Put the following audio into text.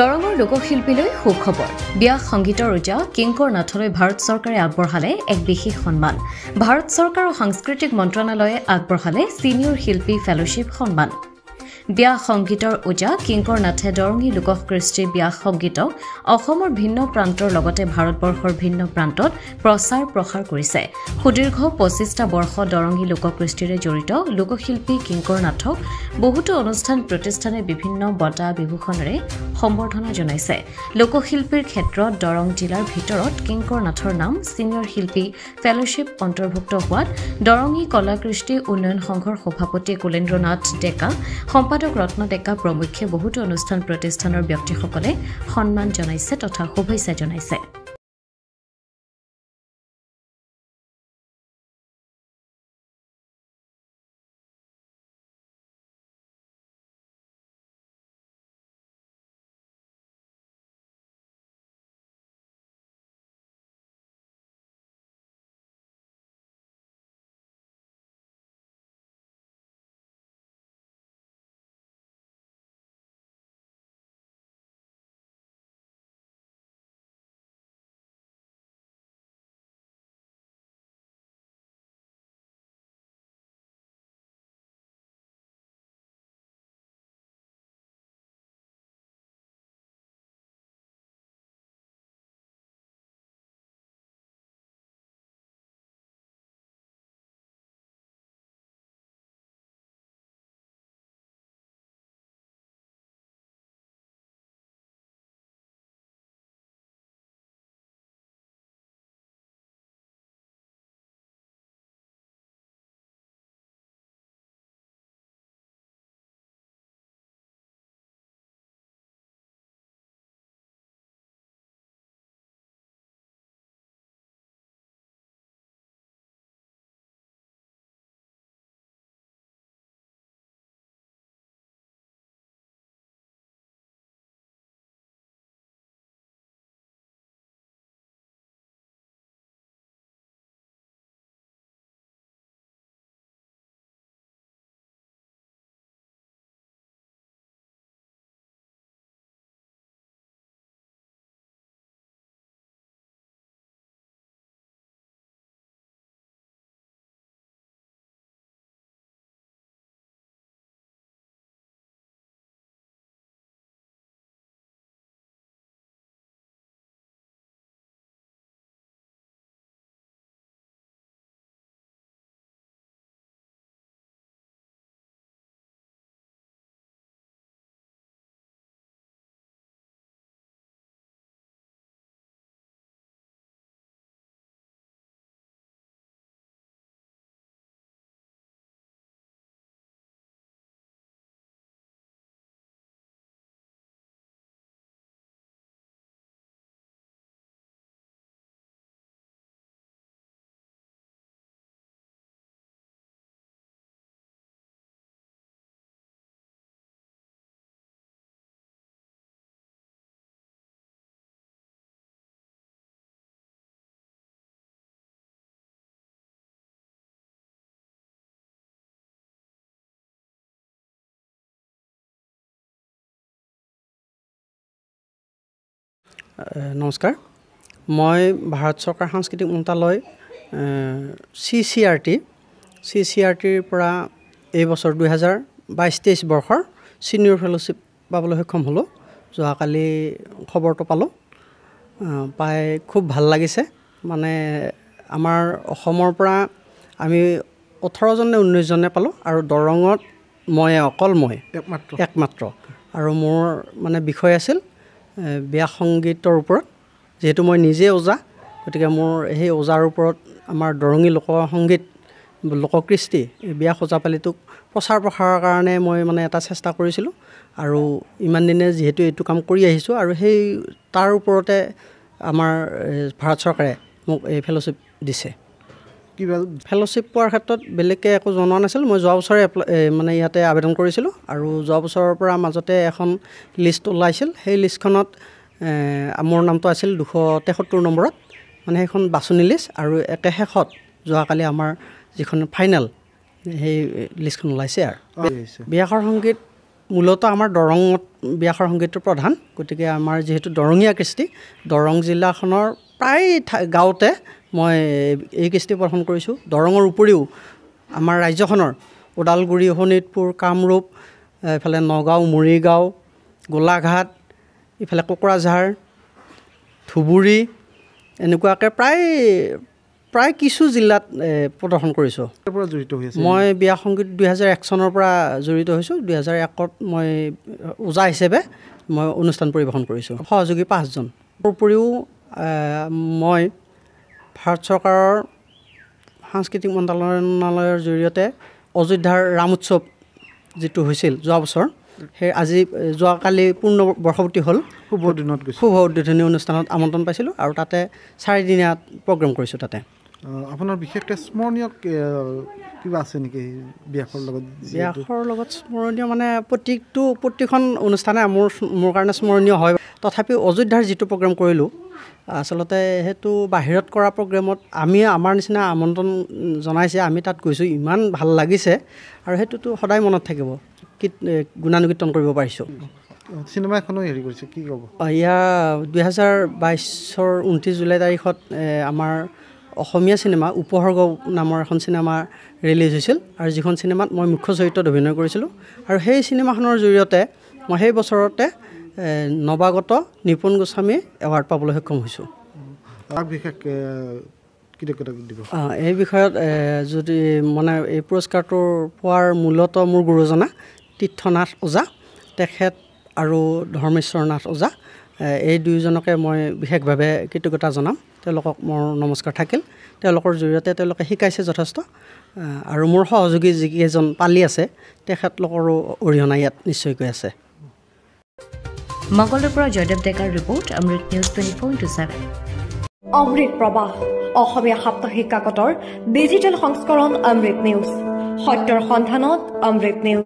দৰঙৰ লোকশিল্পীলৈ সুখবৰ বিয়া সংগীতৰ ৰজা কিংকৰ নাথলৈ ভাৰত চৰকাৰে আগবঢ়ালে এক বিশেষ সন্মান ভাৰত চৰকাৰ আৰু সাংস্কৃতিক মন্ত্ৰণালয়ে আগবঢ়ালে সিনিয়ৰ শিল্পী ফেলোশ্বিপ সন্মান বিয়া সংগীতৰ ওজা কিংকৰ নাথে দৰঙী লোককৃষ্টি বিয়া সংগীতক অসমৰ ভিন্ন প্ৰান্তৰ লগতে ভাৰতবৰ্ষৰ ভিন্ন প্ৰান্তত প্ৰচাৰ প্ৰসাৰ কৰিছে সুদীৰ্ঘ ২৫টা বৰ্ষ দৰঙী লোককৃষ্টিৰে জড়িত লোকশিল্পী কিংকৰ নাথক বহুতো অনুষ্ঠান প্ৰতিষ্ঠানে বিভিন্ন বঁটা বিভূষণেৰে সম্বৰ্ধনা জনাইছে লোকশিল্পীৰ ক্ষেত্ৰত দৰং জিলাৰ ভিতৰত কিংকৰ নাথৰ নাম সিনিয়ৰ শিল্পী ফেলোশ্বিপ অন্তৰ্ভুক্ত হোৱাত দৰঙী কলাকৃষ্টি উন্নয়ন সংঘৰ সভাপতি কুলেন্দ্ৰনাথ ডেকা সম্পাদক ৰত্ন ডেকা প্ৰমুখ্যে বহুতো অনুষ্ঠান প্ৰতিষ্ঠানৰ ব্যক্তিসকলে সন্মান জনাইছে তথা শুভেচ্ছা জনাইছে নমস্কাৰ মই ভাৰত চৰকাৰ সাংস্কৃতিক মন্ত্ৰালয় CCRTৰ পৰা এই বছৰ 2022-23 বৰ্ষৰ সিনিয়ৰ ফেলোশ্বিপ পাবলৈ সক্ষম হ'লোঁ যোৱাকালি খবৰটো পালোঁ পাই খুব ভাল লাগিছে মানে আমাৰ অসমৰ পৰা আমি 18 জন নে 19 জনে পালোঁ আৰু দৰঙত মই একমাত্ৰ আৰু মোৰ মানে বিষয় আছিল বিয়া সংগীতৰ ওপৰত যেহেতু মই নিজে ওজা গতিকে মোৰ সেই ওজাৰ ওপৰত আমাৰ দৰঙী লোকসংগীত লোককৃষ্টি বিয়া সজাপালিটোক প্ৰচাৰ প্ৰসাৰৰ কাৰণে মই মানে এটা চেষ্টা কৰিছিলোঁ আৰু ইমান দিনে যিহেতু এইটো কাম কৰি আহিছোঁ আৰু সেই তাৰ ওপৰতে আমাৰ ভাৰত চৰকাৰে মোক এই ফেলোশ্বিপ দিছে কিবা ফেলোশ্বিপ পোৱাৰ ক্ষেত্ৰত বেলেগকৈ একো জনোৱা নাছিল মই যোৱা বছৰে মানে ইয়াতে আবেদন কৰিছিলোঁ আৰু যোৱা বছৰৰ পৰা মাজতে এখন লিষ্ট ওলাইছিল সেই লিষ্টখনত মোৰ নামটো আছিল 273 নম্বৰত মানে সেইখন বাছনি লিষ্ট আৰু একে শেষত যোৱাকালি আমাৰ যিখন ফাইনেল সেই লিষ্টখন ওলাইছে আৰু বিয়াখৰ সংগীত মূলত আমাৰ দৰঙত বিয়াখৰ সংগীতটো প্ৰধান গতিকে আমাৰ যেহেতু দৰঙীয়া কৃষ্টি দৰং জিলাখনৰ প্ৰায় গাঁৱতে মই এই কৃষ্টি প্ৰদৰ্শন কৰিছোঁ দৰঙৰ উপৰিও আমাৰ ৰাজ্যখনৰ ওদালগুৰি শোণিতপুৰ কামৰূপ ইফালে নগাঁও মৰিগাঁও গোলাঘাট ইফালে কোকৰাঝাৰ ধুবুৰী এনেকুৱাকৈ প্ৰায় কিছু জিলাত প্ৰদৰ্শন কৰিছোঁ মই বিয়া সংগীত 2001 চনৰ পৰা জড়িত হৈছোঁ 2001ত মই ওজা হিচাপে মই অনুষ্ঠান পৰিৱেশন কৰিছোঁ সহযোগী 5 জন উপৰিও মই ভাৰত চৰকাৰৰ সাংস্কৃতিক মন্ত্ৰালয়ৰ জৰিয়তে অযোধ্যাৰ ৰাম উৎসৱ যিটো হৈছিল যোৱা বছৰ সেই আজি যোৱাকালি পূৰ্ণ বৰ্ষপূৰ্তি হ'ল শুভ উদ্বোধনী অনুষ্ঠানত আমন্ত্ৰণ পাইছিলোঁ আৰু তাতে 4 দিনীয়া প্ৰগ্ৰেম কৰিছোঁ তাতে আপোনাৰ বিশেষকৈ স্মৰণীয় কিবা আছে নেকি বিয়াখৰ লগত স্মৰণীয় মানে প্ৰতিখন অনুষ্ঠানে মোৰ কাৰণে স্মৰণীয় হয় তথাপিও অযোধ্যাৰ যিটো প্ৰগ্ৰেম কৰিলোঁ আচলতে সেইটো বাহিৰত কৰা প্ৰগ্ৰেমত আমাৰ নিচিনা আমন্ত্ৰণ জনাইছে আমি তাত গৈছোঁ ইমান ভাল লাগিছে আৰু সেইটোতো সদায় মনত থাকিব গুণানুকীৰ্তন কৰিব পাৰিছোঁ চিনেমা এখনো হেৰি কৰিছে কি ক'ব এয়া 2022 29 জুলাই তাৰিখত আমাৰ অসমীয়া চিনেমা উপসৰ্গ নামৰ এখন চিনেমা ৰিলিজ হৈছিল আৰু যিখন চিনেমাত মই মুখ্য চৰিত্ৰত অভিনয় কৰিছিলোঁ আৰু সেই চিনেমাখনৰ জৰিয়তে মই সেই বছৰতে নৱাগত নিপুণ গোস্বামী এৱাৰ্ড পাবলৈ সক্ষম হৈছোঁ এই বিষয়ত যদি মানে এই পুৰস্কাৰটো পোৱাৰ মূলত মোৰ গুৰুজনা তীৰ্থনাথ ওজা তেখেত আৰু ধৰ্মেশ্বৰ নাথ ওজা এই দুয়োজনকে মই বিশেষভাৱে কৃতজ্ঞতা জনাম তেওঁলোকক মোৰ নমস্কাৰ থাকিল তেওঁলোকৰ জৰিয়তে তেওঁলোকে শিকাইছে যথেষ্ট আৰু মোৰ সহযোগী যিকেইজন পালি আছে তেখেতলোকৰো অৰিহণা ইয়াত নিশ্চয়কৈ আছে মংগলৰ পৰা জয়দেৱ ডেকাৰ ৰিপৰ্ট অমৃত নিউজ 24/7 অমৃত প্ৰবাহ অসমীয়া সাপ্তাহিক কাকতৰ ডিজিটেল সংস্কৰণ অমৃত নিউজ সত্যৰ সন্ধানত অমৃত নিউজ